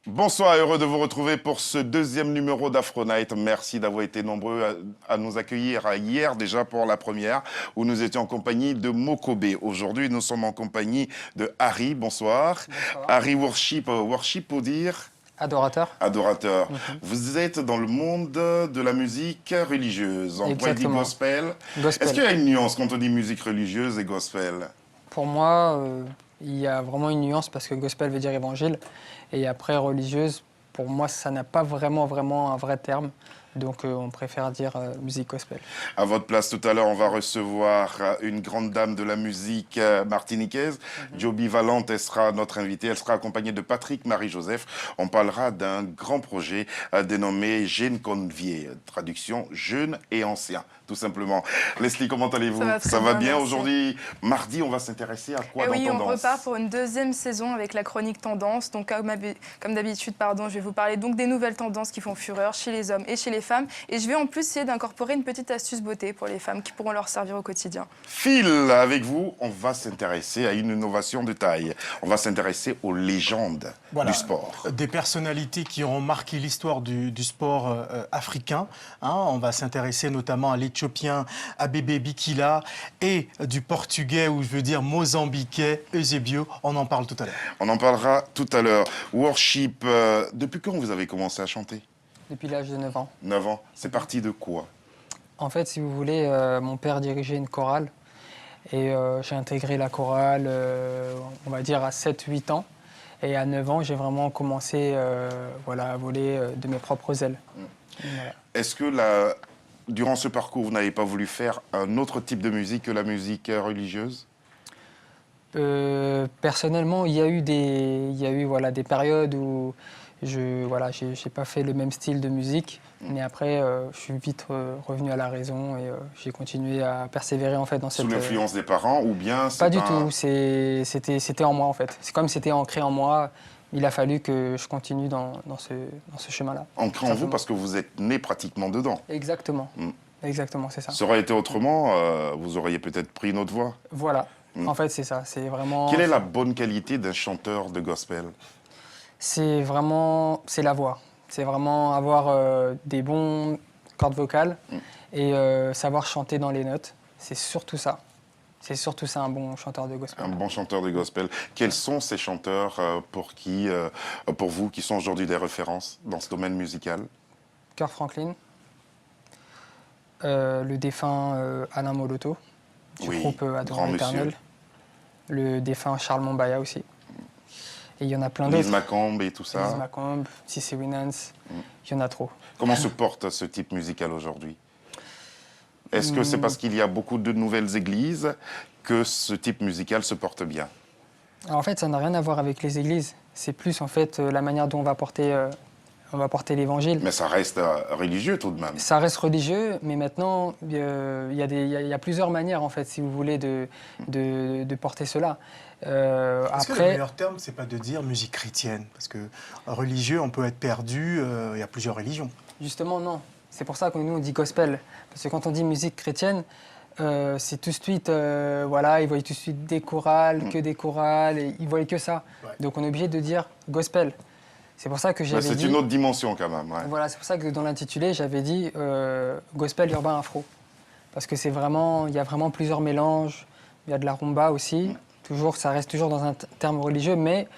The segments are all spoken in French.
Bonsoir, heureux de vous retrouver pour ce deuxième numéro d'Afro Night. Merci d'avoir été nombreux à nous accueillir hier déjà pour la première où nous étions en compagnie de Mokobe. Aujourd'hui, nous sommes en compagnie de Harry. Bonsoir. Bonsoir. Harry Worship. Worship pour dire adorateur. Adorateur. Vous êtes dans le monde de la musique religieuse. On pourrait dire gospel. Est-ce qu'il y a une nuance quand on dit musique religieuse et gospel? Pour moi, il y a vraiment une nuance parce que gospel veut dire évangile. Et après, religieuse, pour moi, ça n'a pas vraiment un vrai terme. Donc, on préfère dire musique gospel. À votre place, tout à l'heure, on va recevoir une grande dame de la musique martiniquaise. Joby Valente, elle sera notre invitée. Elle sera accompagnée de Patrick Marie-Joseph. On parlera d'un grand projet dénommé Jeune Convier. Traduction, jeune et ancien, tout simplement. Leslie, comment allez-vous? Ça va bien. Aujourd'hui, mardi, on va s'intéresser à quoi dans oui, Tendance? On repart pour une deuxième saison avec la chronique Tendance. Donc, comme d'habitude, je vais vous parler donc des nouvelles tendances qui font fureur chez les hommes et chez les femmes. Et je vais en plus essayer d'incorporer une petite astuce beauté pour les femmes qui pourront leur servir au quotidien. Phil, avec vous, on va s'intéresser à une innovation de taille. On va s'intéresser aux légendes du sport. Des personnalités qui ont marqué l'histoire du sport africain. On va s'intéresser notamment à l'Éthiopien Abebe Bikila et du Portugais, ou je veux dire mozambiquais, Eusebio. On en parle tout à l'heure. On en parlera tout à l'heure. Worship, depuis quand vous avez commencé à chanter? Depuis l'âge de 9 ans. 9 ans. C'est parti de quoi? En fait, si vous voulez, mon père dirigeait une chorale. Et j'ai intégré la chorale, on va dire, à 7-8 ans. Et à 9 ans, j'ai vraiment commencé à voler de mes propres ailes. Voilà. Est-ce que durant ce parcours, vous n'avez pas voulu faire un autre type de musique que la musique religieuse? Personnellement, il y a eu des périodes où j'ai pas fait le même style de musique, mais après, je suis vite revenu à la raison et j'ai continué à persévérer en fait dans cette... Sous l'influence des parents ou bien... Pas du tout, c'était en moi en fait. C'est comme c'était ancré en moi, il a fallu que je continue dans ce chemin-là. Ancré en vous parce que vous êtes né pratiquement dedans. Exactement, exactement, c'est ça. Ça aurait été autrement, vous auriez peut-être pris une autre voie. Voilà, en fait c'est ça, c'est vraiment... Quelle est la bonne qualité d'un chanteur de gospel? C'est la voix. C'est vraiment avoir des bons cordes vocales et savoir chanter dans les notes. C'est surtout ça. C'est surtout ça, un bon chanteur de gospel. Un bon chanteur de gospel. Quels sont ces chanteurs pour vous, qui sont aujourd'hui des références dans ce domaine musical? Kirk Franklin, le défunt Alain Moloto, du groupe Adoration éternelle, le défunt Charles Mombaya aussi. Et il y en a plein d'autres. Lise Macombe et tout ça. Lise Macombe, Cissé Winans, il y en a trop. Comment se porte ce type musical aujourd'hui? Est-ce que c'est parce qu'il y a beaucoup de nouvelles églises que ce type musical se porte bien? En fait, ça n'a rien à voir avec les églises. C'est plus en fait la manière dont on va porter l'évangile. Mais ça reste religieux tout de même. Ça reste religieux, mais maintenant, il y a plusieurs manières, en fait, si vous voulez, de porter cela. Est-ce que le meilleur terme, c'est pas de dire musique chrétienne? Parce que religieux, on peut être perdu, il y a plusieurs religions. Justement, non. C'est pour ça que nous, on dit gospel. Parce que quand on dit musique chrétienne, c'est tout de suite, ils voient tout de suite des chorales, que des chorales, et ils voient que ça. Ouais. Donc on est obligé de dire gospel. C'est pour ça que j'avais dit... C'est une autre dimension quand même. Ouais. Voilà, c'est pour ça que dans l'intitulé, j'avais dit gospel urbain afro. Parce que il y a vraiment plusieurs mélanges. Il y a de la rumba aussi. Ça reste toujours dans un terme religieux, mais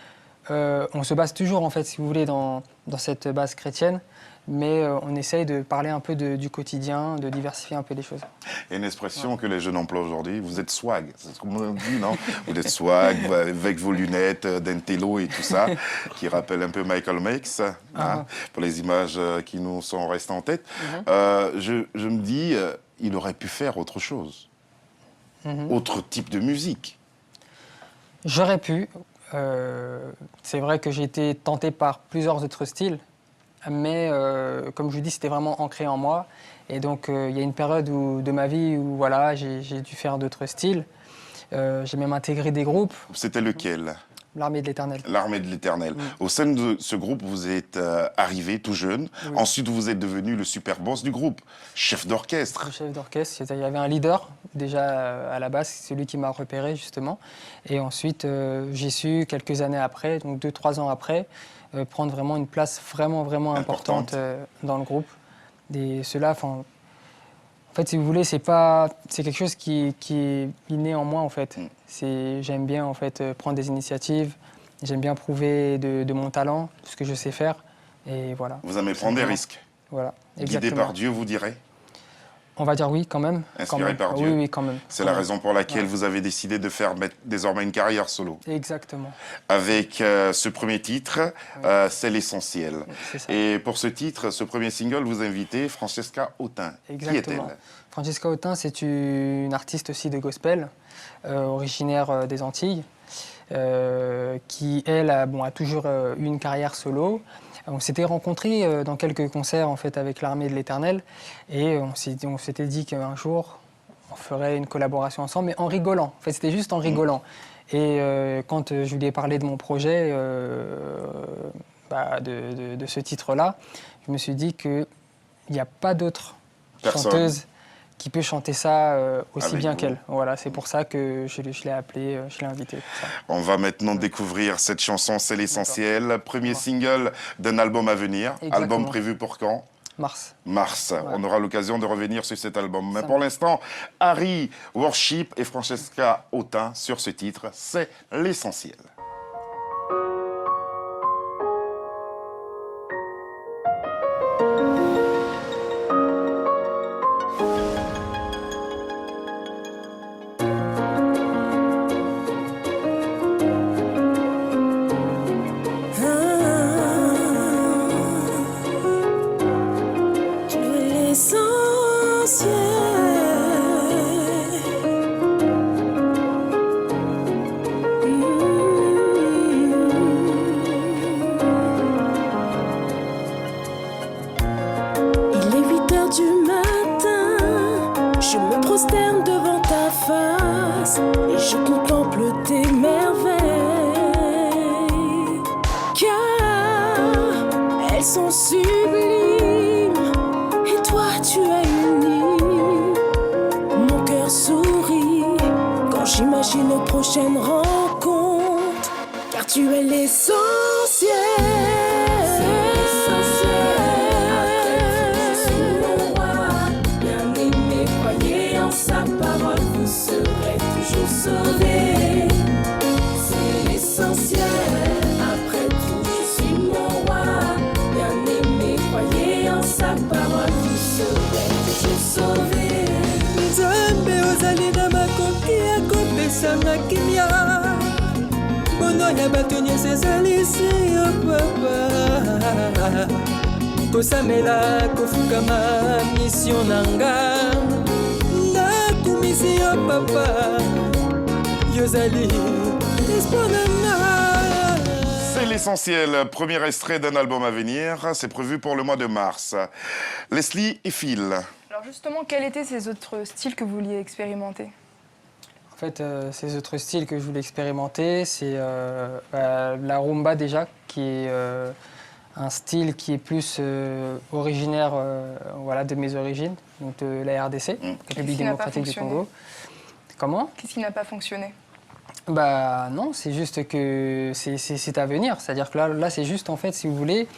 on se base toujours, en fait, si vous voulez, dans cette base chrétienne. Mais on essaye de parler un peu du quotidien, de diversifier un peu les choses. Il y a une expression que les jeunes emploient aujourd'hui, vous êtes swag, c'est ce qu'on dit, non? Vous êtes swag, avec vos lunettes d'intello et tout ça, qui rappelle un peu Michael Makes, pour les images qui nous sont restées en tête. Je me dis, il aurait pu faire autre chose, autre type de musique. J'aurais pu. C'est vrai que j'ai été tenté par plusieurs autres styles. Mais comme je vous dis, c'était vraiment ancré en moi. Et donc, il y a une période de ma vie où j'ai dû faire d'autres styles. J'ai même intégré des groupes. C'était lequel? L'Armée de l'Éternel. L'Armée de l'Éternel. Au sein de ce groupe, vous êtes arrivé tout jeune. Oui. Ensuite, vous êtes devenu le super boss du groupe, chef d'orchestre. Le chef d'orchestre, il y avait un leader déjà à la base, c'est celui qui m'a repéré justement. Et ensuite, j'y suis quelques années après, donc 2-3 ans après, prendre vraiment une place vraiment importante dans le groupe. Cela, en fait, si vous voulez, c'est quelque chose qui est inné en moi en fait. J'aime bien en fait prendre des initiatives, j'aime bien prouver de mon talent, de ce que je sais faire, et voilà. Vous aimez prendre des risques. Voilà, Guidé exactement. par Dieu, vous direz. On va dire oui quand même. Inspiré par Dieu. Oui, quand même. C'est la raison pour laquelle vous avez décidé de faire désormais une carrière solo. Exactement. Avec ce premier titre, c'est l'essentiel. C'est ça. Et pour ce titre, ce premier single, vous invitez Francesca Autain. Exactement. Qui est-elle? Francesca Autain, c'est une artiste aussi de gospel, originaire des Antilles, qui, elle, a toujours eu une carrière solo. On s'était rencontrés dans quelques concerts en fait, avec l'Armée de l'Éternel et on s'était dit qu'un jour, on ferait une collaboration ensemble, mais en rigolant. En fait, c'était juste en rigolant. Et quand je lui ai parlé de mon projet, de ce titre-là, je me suis dit qu'il n'y a pas d'autre chanteuse qui peut chanter ça aussi avec bien vous. qu'elle. Voilà, c'est pour ça que je l'ai appelée, je l'ai invitée. Pour ça. On va maintenant découvrir cette chanson, c'est l'essentiel. Premier single d'un album à venir. Exactement. Album prévu pour quand? Mars. Mars. Ouais. On aura l'occasion de revenir sur cet album. Mais Ça pour va. l'instant, Harry Worship et Francesca Autain sur ce titre, c'est l'essentiel. Il est 8 heures du matin, je me prosterne devant ta face et je contemple tes merveilles, car elles sont sublimes et toi tu as uni mon cœur sourit quand j'imagine nos prochaines rencontres, car tu es l'essentiel. Sa parole, vous serez toujours sauvés. C'est l'essentiel. Après tout, je suis mon roi. Bien-aimé, croyez en sa parole, vous serez toujours sauvés. Nzambe ozali na makoki ya kopesanga kimia bono ya bato nyonso ezali se yo papa kosamela kofukama misio na nga nakumisi yo papa yozali espoir na nga. C'est l'essentiel. Premier extrait d'un album à venir. C'est prévu pour le mois de mars. Leslie et Phil. Alors justement, quels étaient ces autres styles que vous vouliez expérimenter? En fait, ces autres styles que je voulais expérimenter, c'est la rumba déjà, qui est un style qui est plus originaire de mes origines, donc de la RDC, République qui n'a pas démocratique du fonctionné? Congo. Comment? Qu'est-ce qui n'a pas fonctionné? Bah non, c'est juste que c'est à venir. C'est-à-dire que là c'est juste en fait, si vous voulez,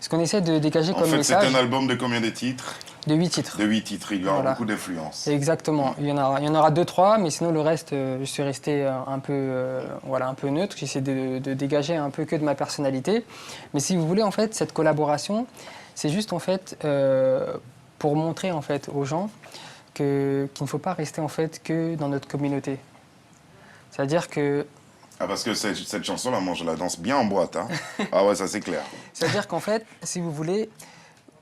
ce qu'on essaie de dégager En comme fait, c'est message un album de combien de titres? de 8 titres. De 8 titres. Il y aura Voilà. beaucoup d'influences. Exactement. Il y en aura 2-3, mais sinon le reste, je suis resté un peu neutre. J'essaie de dégager un peu que de ma personnalité. Mais si vous voulez, en fait, cette collaboration, c'est juste en fait pour montrer en fait aux gens qu'il ne faut pas rester en fait que dans notre communauté. C'est-à-dire que Ah, parce que cette chanson-là, moi, je la danse bien en boîte. Hein. Ah ouais, ça c'est clair. C'est-à-dire qu'en fait, si vous voulez,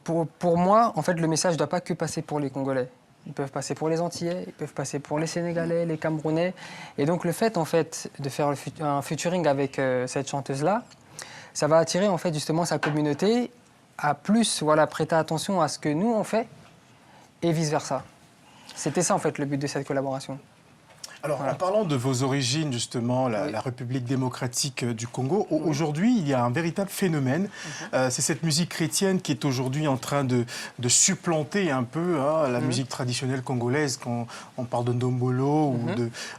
pour moi, en fait, le message ne doit pas que passer pour les Congolais. Ils peuvent passer pour les Antillais, ils peuvent passer pour les Sénégalais, les Camerounais. Et donc le fait, en fait, de faire un featuring avec cette chanteuse-là, ça va attirer en fait justement sa communauté à plus prêter attention à ce que nous on fait et vice-versa. C'était ça en fait le but de cette collaboration. Alors, Voilà. en parlant de vos origines, justement, la République démocratique du Congo, aujourd'hui, il y a un véritable phénomène. C'est cette musique chrétienne qui est aujourd'hui en train de supplanter un peu la musique traditionnelle congolaise, quand on parle de ndombolo ou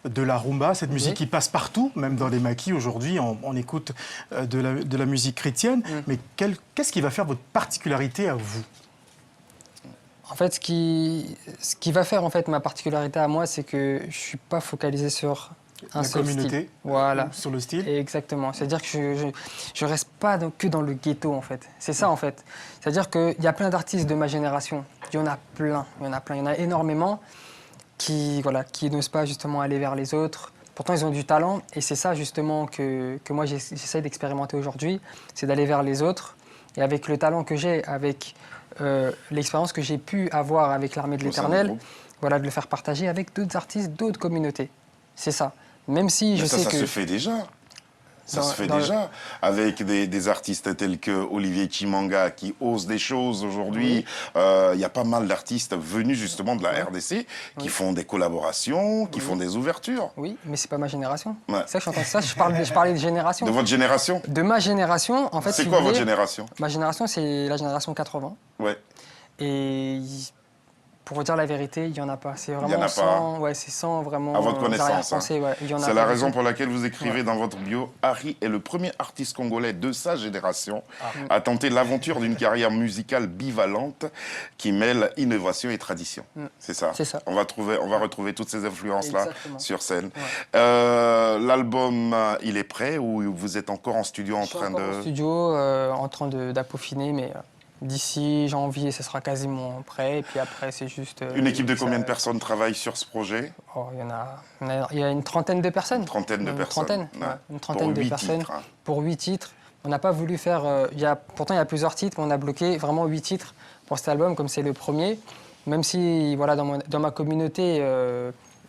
de la rumba. Cette musique qui passe partout, même dans les maquis. Aujourd'hui, on écoute de la musique chrétienne. Mais qu'est-ce qui va faire votre particularité à vous? En fait, ce qui va faire en fait ma particularité à moi, c'est que je suis pas focalisé sur un La seul communauté, style. Voilà. sur le style. Exactement. C'est-à-dire que je reste pas que dans le ghetto en fait. C'est ça en fait. C'est-à-dire qu'il y a plein d'artistes de ma génération. Il y en a plein. Il y en a énormément qui n'osent pas justement aller vers les autres. Pourtant, ils ont du talent et c'est ça justement que moi j'essaie d'expérimenter aujourd'hui, c'est d'aller vers les autres. Et avec le talent que j'ai, avec l'expérience que j'ai pu avoir avec l'Armée de Au sein du l'Éternel, groupe. voilà, de le faire partager avec d'autres artistes, d'autres communautés. C'est ça. Même si je Mais sais ça que... se fait déjà. Ça Dans- se fait dans le- déjà avec des artistes tels que Olivier Chimanga qui osent des choses aujourd'hui. Il y a pas mal d'artistes venus justement de la RDC qui font des collaborations, qui font des ouvertures. Oui, mais c'est pas ma génération. Ouais. C'est ça que je suis en train de ça, je parlais de génération. De votre génération. De ma génération, en fait. C'est si quoi vous votre voulez, génération? Ma génération, c'est la génération 80. Ouais. Et pour vous dire la vérité, il n'y en a pas. C'est y en vraiment a sans, ouais, c'est sans vraiment À votre connaissance, arrière-pensée, ouais, il y en a C'est pas la du raison tout. pour laquelle vous écrivez dans votre bio, Harry est le premier artiste congolais de sa génération à tenter l'aventure d'une carrière musicale bivalente qui mêle innovation et tradition. C'est ça. C'est ça. On va retrouver toutes ces influences-là Exactement. sur scène. Ouais. L'album, il est prêt ou vous êtes encore en studio en Je suis train encore de... au studio, en train d'apeaufiner, mais d'ici janvier, ce sera quasiment prêt. Et puis après, c'est juste... Une équipe de ça- combien de personnes travaille sur ce projet? Oh, il y a une trentaine de personnes. Une trentaine de personnes. Ouais, une trentaine Pour de 8 personnes. titres, hein. Pour 8 titres. On n'a pas voulu faire... pourtant, il y a plusieurs titres, mais on a bloqué vraiment 8 titres pour cet album, comme c'est le premier. Même si, voilà, dans ma communauté,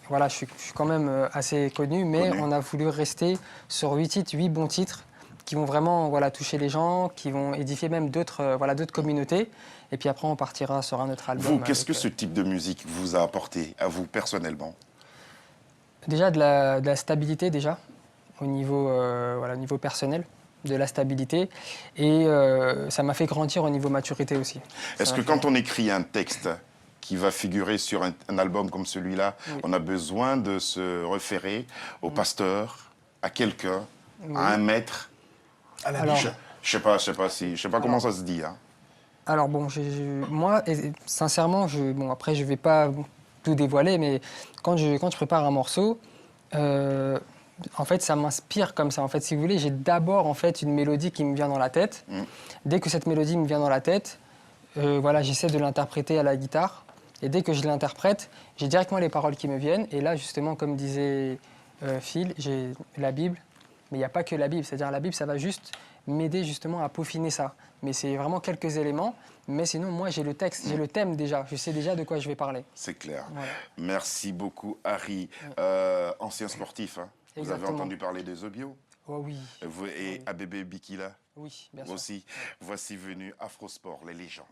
voilà, je suis quand même assez connu, mais Connu. on a voulu rester sur 8 titres, 8 bons titres, qui vont vraiment voilà, toucher les gens, qui vont édifier même d'autres d'autres communautés. Et puis après, on partira sur un autre album. Vous, qu'est-ce que avec, ce type de musique vous a apporté, à vous personnellement? Déjà de la stabilité, déjà, au niveau, au niveau personnel, de la stabilité. Et ça m'a fait grandir au niveau maturité aussi. Est-ce Ça que m'a quand fait- on écrit un texte qui va figurer sur un album comme celui-là, on a besoin de se référer au pasteur, à quelqu'un, à un maître? À la Alors, biche. Je sais pas comment ça se dit. Hein. Alors bon, moi, sincèrement, après je vais pas tout dévoiler, mais quand je prépare un morceau, en fait, ça m'inspire comme ça. En fait, si vous voulez, j'ai d'abord en fait une mélodie qui me vient dans la tête. Dès que cette mélodie me vient dans la tête, voilà, j'essaie de l'interpréter à la guitare. Et dès que je l'interprète, j'ai directement les paroles qui me viennent. Et là, justement, comme disait Phil, j'ai la Bible. Mais il n'y a pas que la Bible. C'est-à-dire la Bible, ça va juste m'aider justement à peaufiner ça. Mais c'est vraiment quelques éléments. Mais sinon, moi, j'ai le texte, j'ai le thème déjà. Je sais déjà de quoi je vais parler. C'est clair. Voilà. Merci beaucoup, Harry. Ancien sportif, hein. Vous avez Exactement. entendu parler de Zobio Oh oui, et ABB Bikila oui, bien sûr. aussi. Voici venu Afrosport, les légendes.